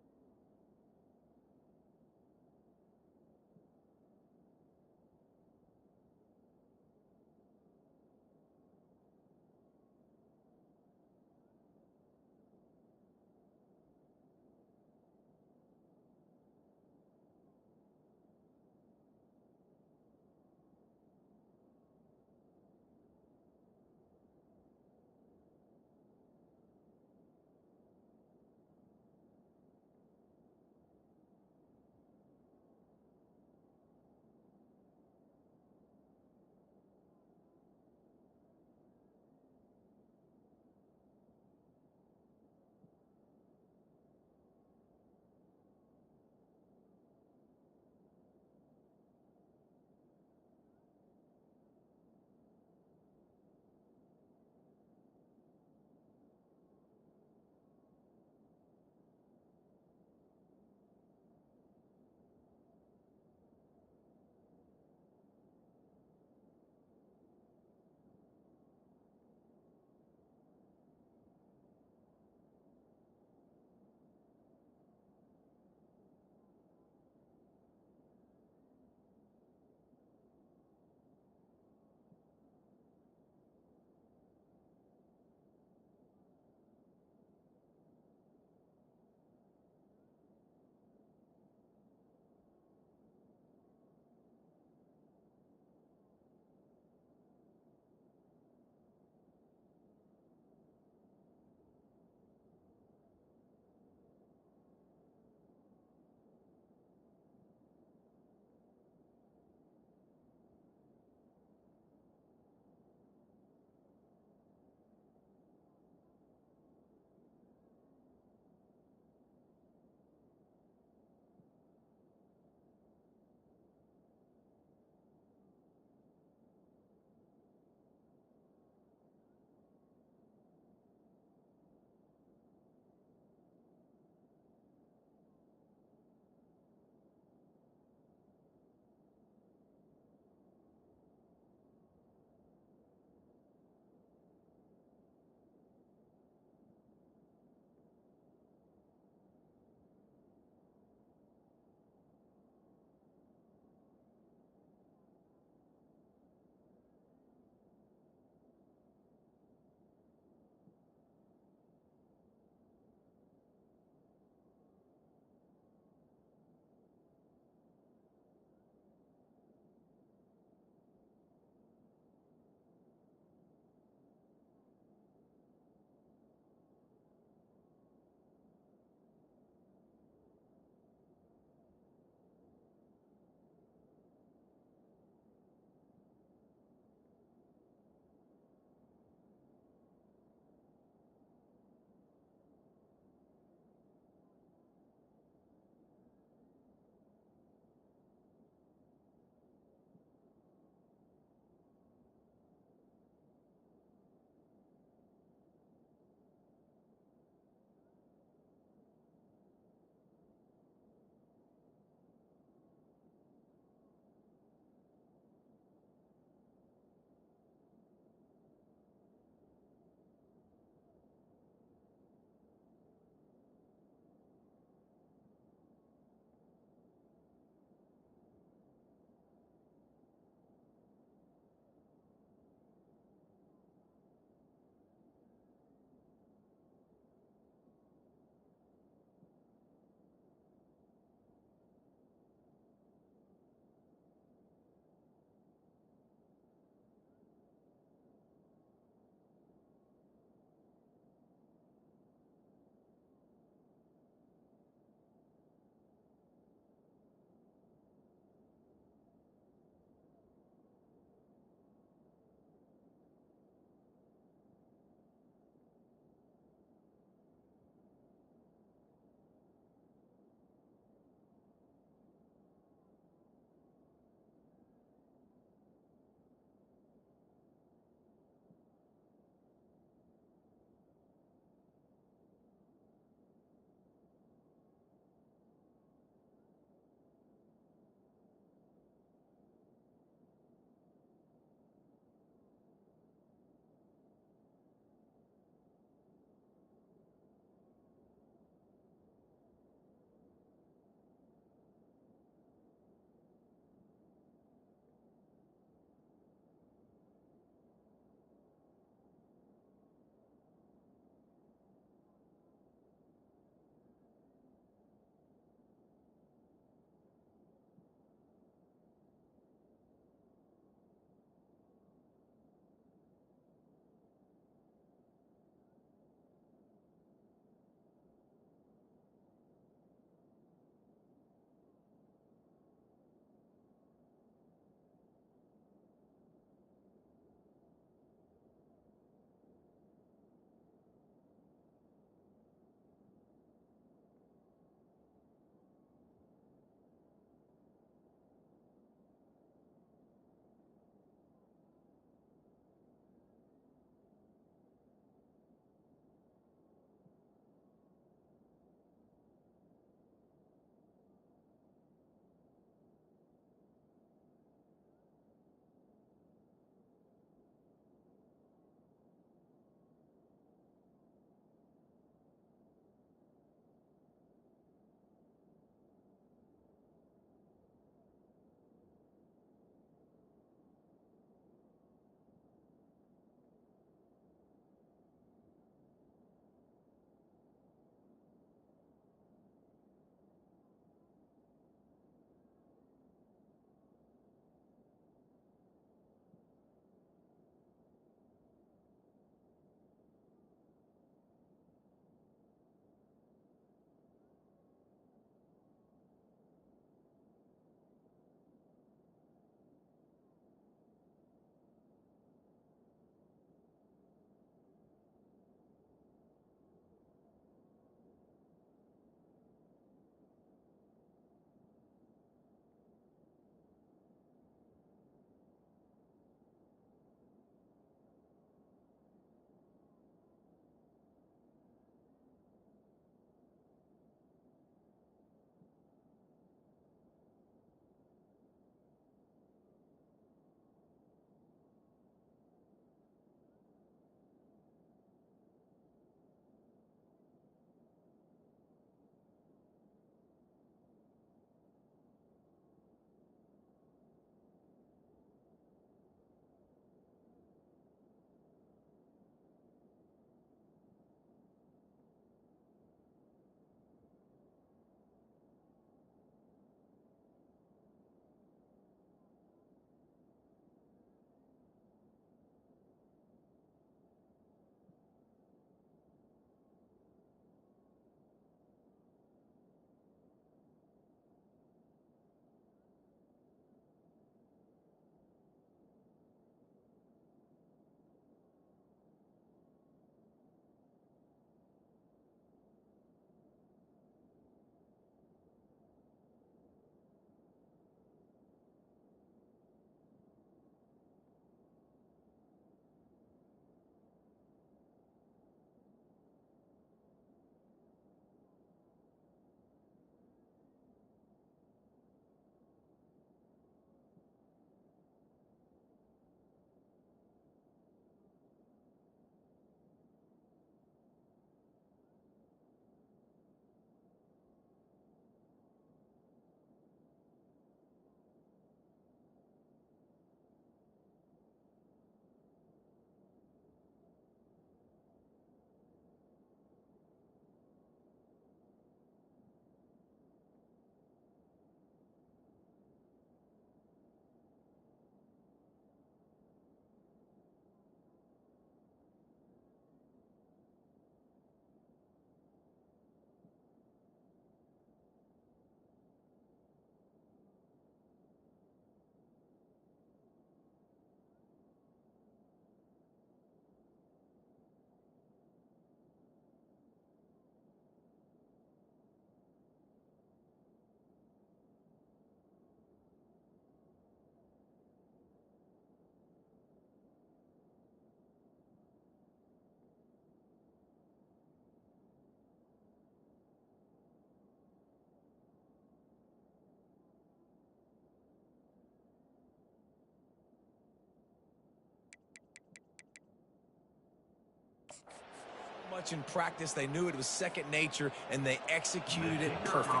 much in practice. They knew it was second nature, and they executed it perfectly.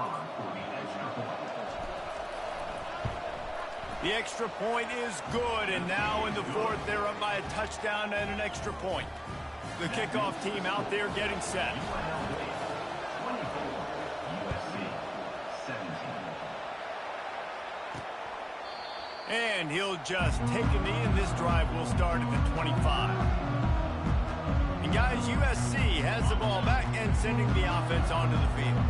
The extra point is good, and now in the fourth, they're up by a touchdown and an extra point. The kickoff team out there getting set. And he'll just take a knee, and this drive will start at the 25. And guys, USC has the ball back and sending the offense onto the field.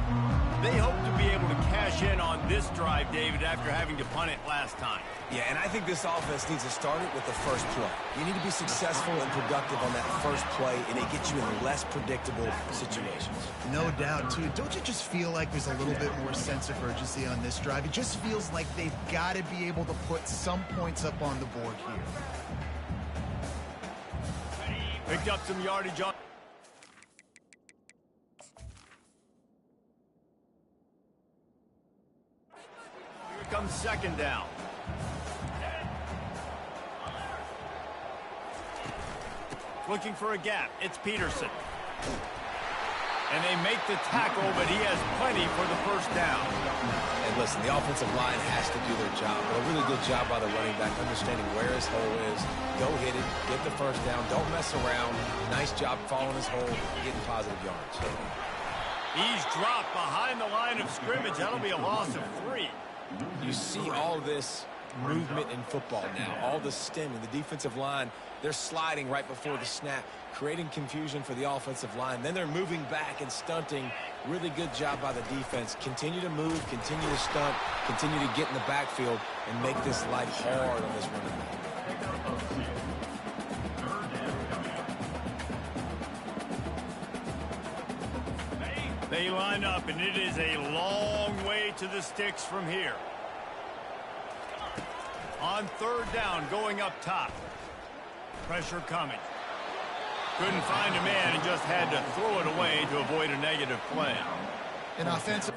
They hope to be able to cash in on this drive, David, after having to punt it last time. Yeah, and I think this offense needs to start it with the first play. You need to be successful and productive on that first play, and it gets you in less predictable situations. No doubt, too. Don't you just feel like there's a little bit more sense of urgency on this drive? It just feels like they've got to be able to put some points up on the board here. Picked up some yardage on. Here comes second down. Looking for a gap. It's Peterson. And they make the tackle, but he has plenty for the first down. And listen, the offensive line has to do their job, but a really good job by the running back, understanding where his hole is. Go hit it, get the first down, don't mess around. Nice job following his hole, getting positive yards. He's dropped behind the line of scrimmage. That'll be a loss of 3. You see all this movement in football now, all the stemming, the defensive line, they're sliding right before the snap, creating confusion for the offensive line. Then they're moving back and stunting. Really good job by the defense. Continue to move, continue to stunt, continue to get in the backfield and make this life hard on this running back. They line up, and it is a long way to the sticks from here. On third down, going up top. Pressure coming. Couldn't find a man and just had to throw it away to avoid a negative play. An offensive.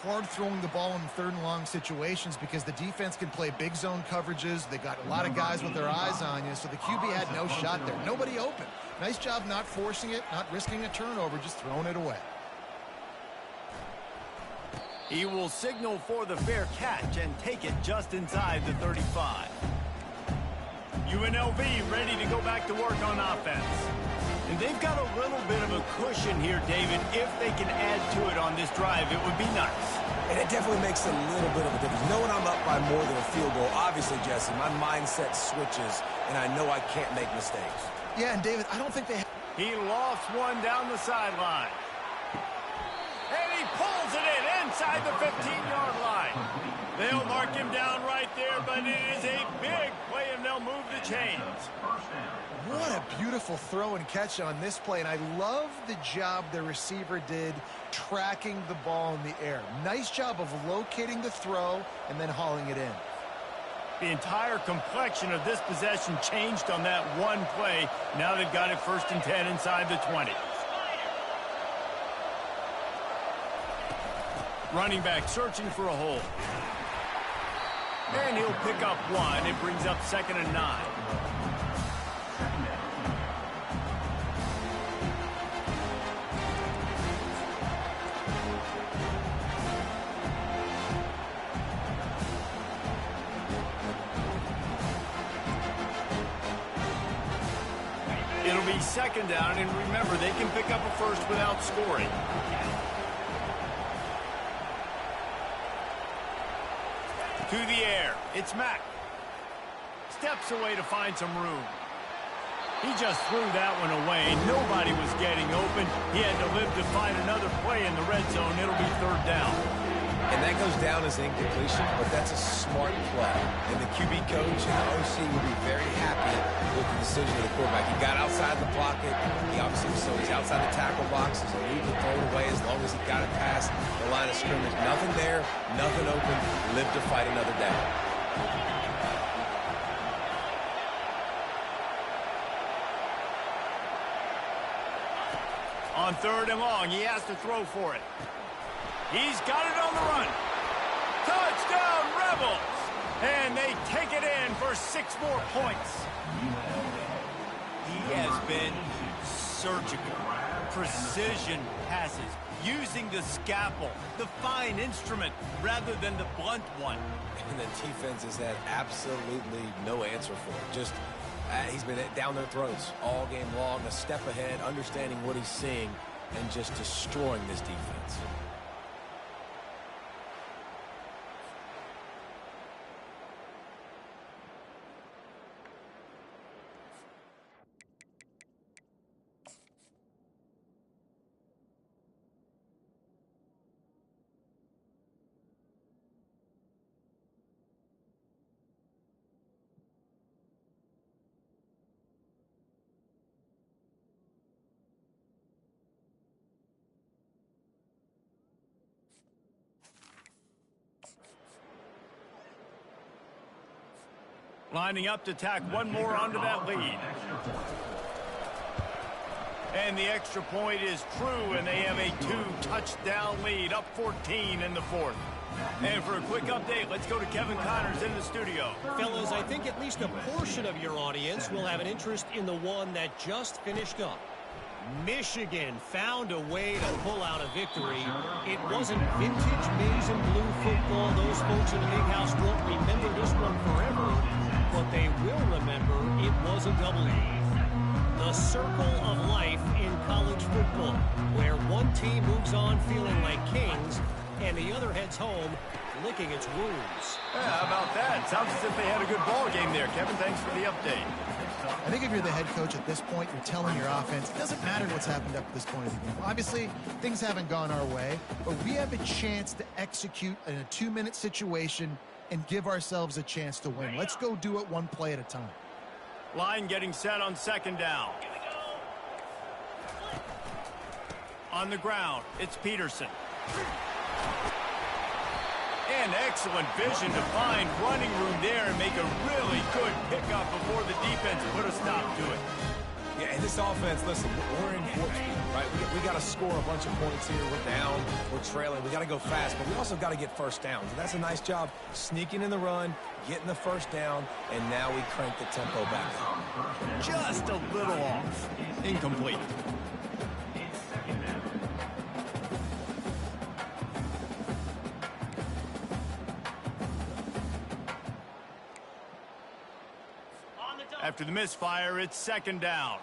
Hard throwing the ball in third and long situations because the defense can play big zone coverages. They got a lot of guys with their eyes on you, so the QB had no shot there. Nobody open. Nice job not forcing it, not risking a turnover, just throwing it away. He will signal for the fair catch and take it just inside the 35. UNLV ready to go back to work on offense. And they've got a little bit of a cushion here, David. If they can add to it on this drive, it would be nice. And it definitely makes a little bit of a difference. Knowing I'm up by more than a field goal, obviously, Jesse, my mindset switches, and I know I can't make mistakes. Yeah, and David, I don't think they... He lost one down the sideline. And he pulls it in inside the 15-yard line. They'll mark him down right there, but it is a big play, and they'll move the chains. What a beautiful throw and catch on this play, and I love the job the receiver did tracking the ball in the air. Nice job of locating the throw and then hauling it in. The entire complexion of this possession changed on that one play. Now they've got it 1st and 10 inside the 20. Running back searching for a hole. And he'll pick up 1. It brings up 2nd and 9. It'll be 2nd down, and remember, they can pick up a first without scoring. To the air, it's Mack. Steps away to find some room. He just threw that one away. Nobody was getting open. He had to live to find another play in the red zone. It'll be 3rd down. And that goes down as incompletion, but that's a smart play. And the QB coach and the OC will be very happy with the decision of the quarterback. He got outside the pocket. He obviously, so he's outside the tackle box. He's able to throw it away as long as he got it past the line of scrimmage. Nothing there, nothing open. Live to fight another down. On 3rd and long, he has to throw for it. He's got it on the run. Touchdown, Rebels! And they take it in for 6 more points. He has been surgical. Precision passes, using the scalpel, the fine instrument, rather than the blunt one. And the defense has had absolutely no answer for it. Just, he's been down their throats all game long, a step ahead, understanding what he's seeing, and just destroying this defense. Lining up to tack one more onto that lead. And the extra point is true, and they have a 2-touchdown lead, up 14 in the 4th. And for a quick update, let's go to Kevin Connors in the studio. Fellas, I think at least a portion of your audience will have an interest in the one that just finished up. Michigan found a way to pull out a victory. It wasn't vintage maize and blue football. Those folks in the big house won't remember this one forever, but they will remember it was a W. The circle of life in college football, where one team moves on feeling like kings and the other heads home licking its wounds. Yeah, how about that? Sounds as if they had a good ball game there. Kevin, thanks for the update. I think if you're the head coach at this point, you're telling your offense, it doesn't matter what's happened up to this point of the game. Obviously, things haven't gone our way, but we have a chance to execute in a 2-minute situation and give ourselves a chance to win. Let's go do it one play at a time. Line getting set on 2nd down. On the ground, it's Peterson. And excellent vision to find running room there and make a really good pickup before the defense put a stop to it. Yeah, and this offense, listen, we're in warp speed, right? We got to score a bunch of points here. We're down, we're trailing. We got to go fast, but we also got to get first downs. And that's a nice job sneaking in the run, getting the first down, and now we crank the tempo back up. Just a little off. Incomplete. After the misfire, it's 2nd down.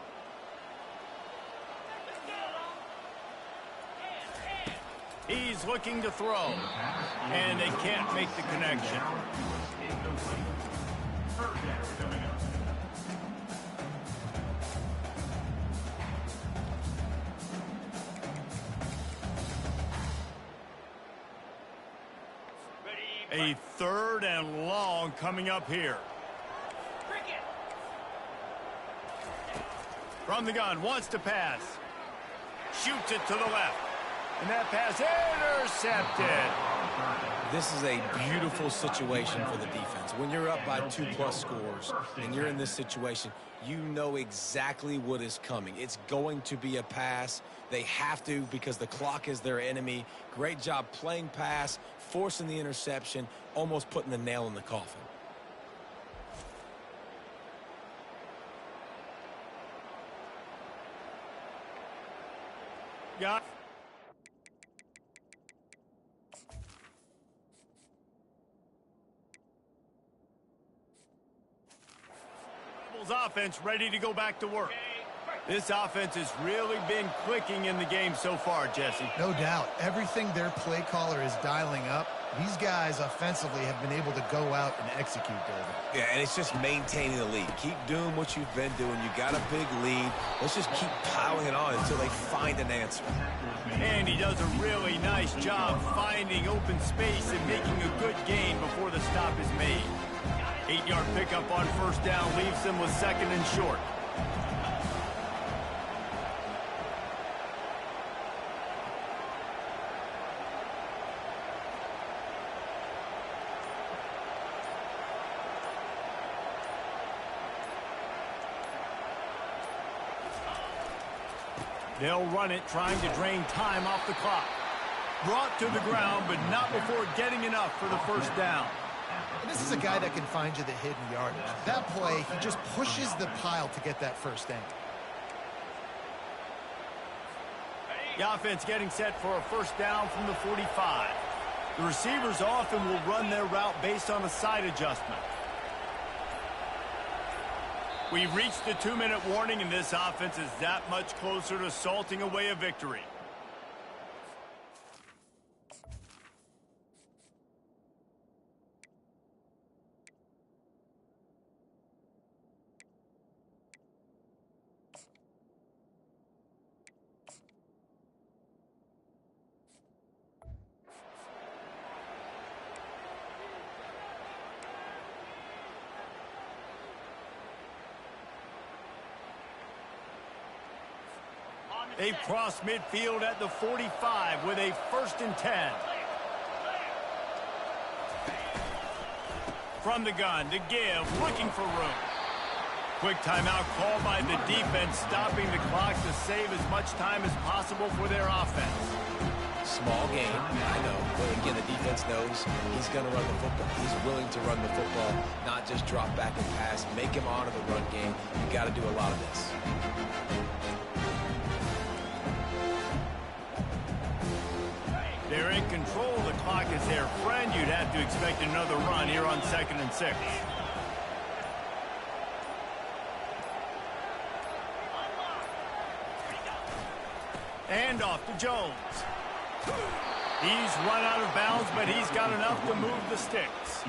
He's looking to throw, and they can't make the connection. A 3rd and long coming up here. From the gun, wants to pass. Shoots it to the left. And that pass intercepted. This is a beautiful situation for the defense. When you're up by 2+ scores and you're in this situation, you know exactly what is coming. It's going to be a pass. They have to because the clock is their enemy. Great job playing pass, forcing the interception, almost putting the nail in the coffin. Got offense ready to go back to work. This offense has really been clicking in the game so far, Jesse. No doubt. Everything their play caller is dialing up, these guys offensively have been able to go out and execute, David. Yeah, and it's just maintaining the lead. Keep doing what you've been doing. You got a big lead. Let's just keep piling it on until they find an answer. And he does a really nice job finding open space and making a good gain before the stop is made. 8-yard pickup on first down leaves them with 2nd and short. They'll run it, trying to drain time off the clock. Brought to the ground, but not before getting enough for the first down. And this is a guy that can find you the hidden yardage. That play, he just pushes the pile to get that first down. The offense getting set for a first down from the 45. The receivers often will run their route based on a side adjustment. We've reached the 2-minute warning, and this offense is that much closer to salting away a victory. They've crossed midfield at the 45 with a 1st and 10. From the gun to give, looking for room. Quick timeout called by the defense, stopping the clock to save as much time as possible for their offense. Small game, I know, but again, the defense knows he's going to run the football. He's willing to run the football, not just drop back and pass, make him honor the run game. You got to do a lot of this. They're in control. The clock is their friend. You'd have to expect another run here on 2nd and 6. And off to Jones. He's run out of bounds, but he's got enough to move the sticks.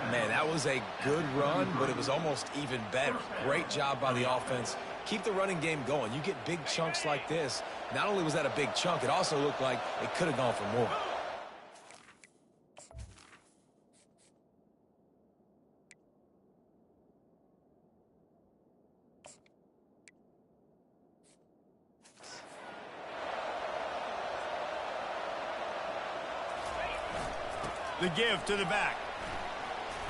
Man, that was a good run, but it was almost even better. Great job by the offense. Keep the running game going. You get big chunks like this. Not only was that a big chunk, it also looked like it could have gone for more. The give to the back.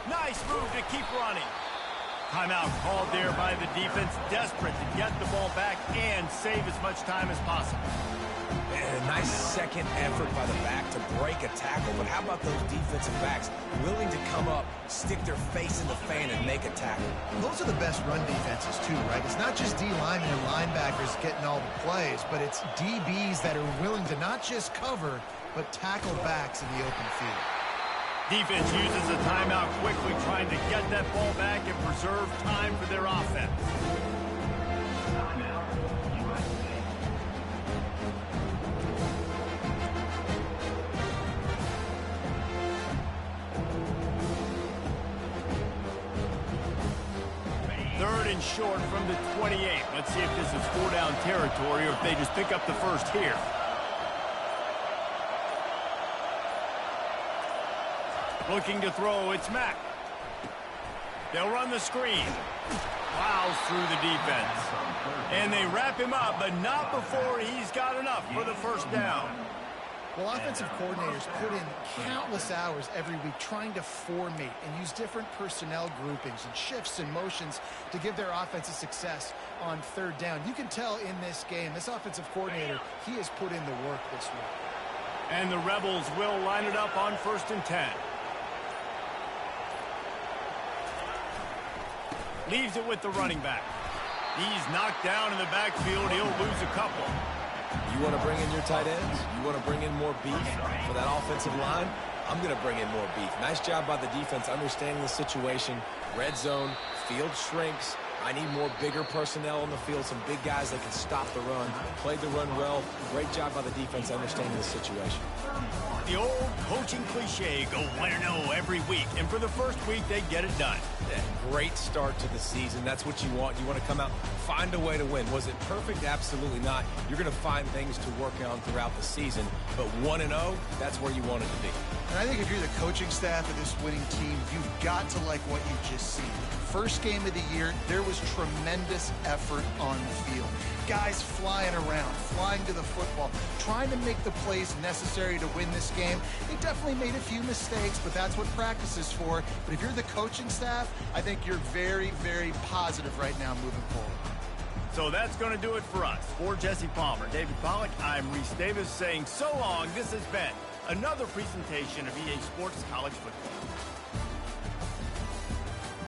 Nice move to keep running. Timeout called there by the defense, desperate to get the ball back and save as much time as possible. And a nice second effort by the back to break a tackle, but how about those defensive backs willing to come up, stick their face in the fan, and make a tackle? Those are the best run defenses too, right? It's not just D linemen and linebackers getting all the plays, but it's DBs that are willing to not just cover, but tackle backs in the open field. Defense uses a timeout quickly, trying to get that ball back and preserve time for their offense. Timeout, USC. Third and short from the 28. Let's see if this is 4-down territory or if they just pick up the first here. Looking to throw, it's Mack. They'll run the screen. Plows through the defense. And they wrap him up, but not before he's got enough for the first down. Well, offensive coordinators put in countless hours every week trying to formate and use different personnel groupings and shifts and motions to give their offense a success on third down. You can tell in this game, this offensive coordinator, he has put in the work this week. And the Rebels will line it up on 1st and 10. Leaves it with the running back. He's knocked down in the backfield. He'll lose a couple. You want to bring in your tight ends? You want to bring in more beef for that offensive line? I'm going to bring in more beef. Nice job by the defense understanding the situation. Red zone, field shrinks. I need more bigger personnel on the field, some big guys that can stop the run. Played the run well. Great job by the defense understanding the situation. The old coaching cliche, go 1-0 every week. And for the first week, they get it done. Yeah, great start to the season. That's what you want. You want to come out, find a way to win. Was it perfect? Absolutely not. You're going to find things to work on throughout the season. But 1-0, that's where you want it to be. And I think if you're the coaching staff of this winning team, you've got to like what you've just seen. First game of the year, there was tremendous effort on the field. Guys flying around, flying to the football, trying to make the plays necessary to win this game. They definitely made a few mistakes, but that's what practice is for. But if you're the coaching staff, I think you're very, very positive right now moving forward. So that's going to do it for us. For Jesse Palmer, David Pollack, I'm Reese Davis saying so long. This has been another presentation of EA Sports College Football.